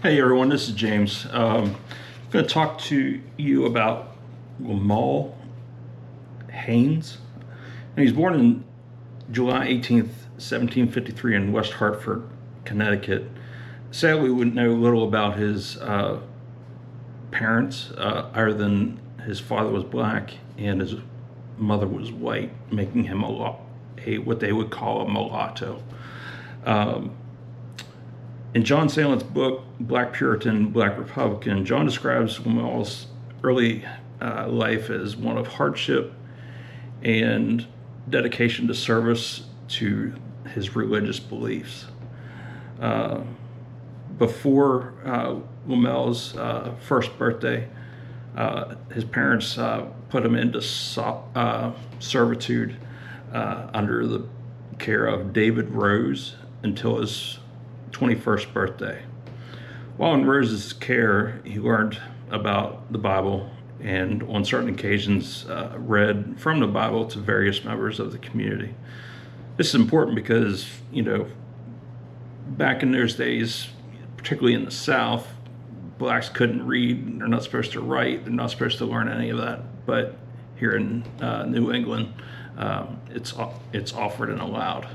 Hey everyone, this is James. I'm going to talk to you about Lamal Haynes. And he was born in July 18th, 1753 in West Hartford, Connecticut. Sadly, we know little about his parents, other than his father was black and his mother was white, making him what they would call a mulatto. In John Salen's book, Black Puritan, Black Republican, John describes Lamal's early life as one of hardship and dedication to service to his religious beliefs. Before Lamal's first birthday, his parents put him into servitude under the care of David Rose until his 21st birthday. While in Rose's care, he learned about the Bible and on certain occasions read from the Bible to various members of the community. This is important because, back in those days, particularly in the South, blacks couldn't read, they're not supposed to write, they're not supposed to learn any of that. But here in New England, it's offered and allowed.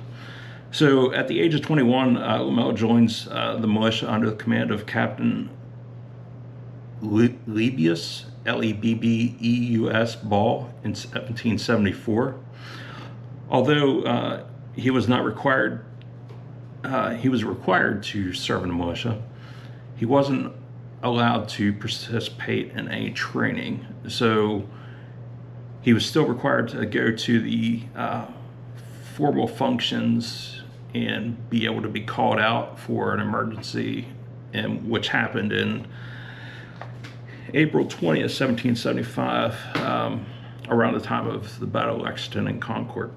So at the age of 21, Lamal joins the militia under the command of Captain Lebbeus, Lebbeus Ball, in 1774. Although he was required to serve in the militia, he wasn't allowed to participate in any training. So he was still required to go to the formal functions and be able to be called out for an emergency, and which happened in April 20th, 1775, around the time of the Battle of Lexington and Concord.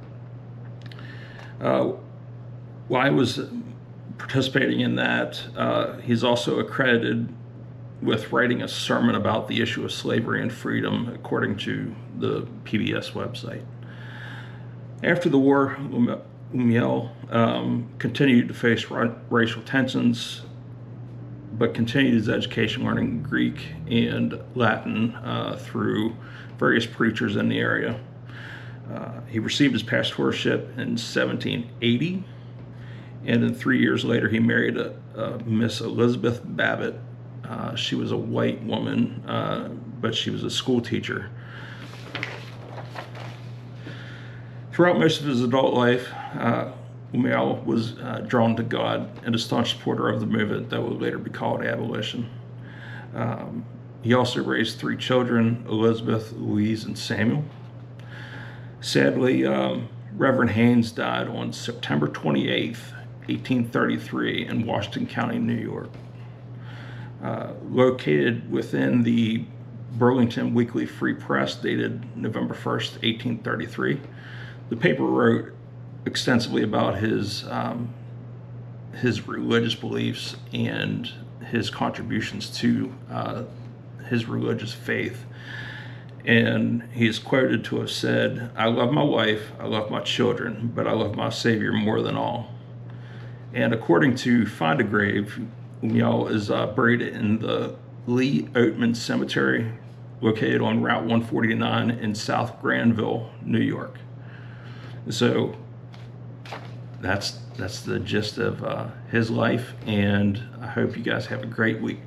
While I was participating in that, he's also accredited with writing a sermon about the issue of slavery and freedom, according to the PBS website. After the war, Lamal continued to face racial tensions, but continued his education learning Greek and Latin through various preachers in the area. He received his pastorship in 1780, and then 3 years later he married a Miss Elizabeth Babbitt. She was a white woman, but she was a school teacher. Throughout most of his adult life, Lamal was drawn to God and a staunch supporter of the movement that would later be called abolition. He also raised 3 children, Elizabeth, Louise, and Samuel. Sadly, Reverend Haynes died on September 28th, 1833 in Washington County, New York. Located within the Burlington Weekly Free Press, dated November 1st, 1833, the paper wrote extensively about his religious beliefs and his contributions to his religious faith. And he is quoted to have said, "I love my wife, I love my children, but I love my Savior more than all." And according to Find a Grave, Lamal is buried in the Lee Oatman Cemetery, located on Route 149 in South Granville, New York. So that's the gist of his life, and I hope you guys have a great week.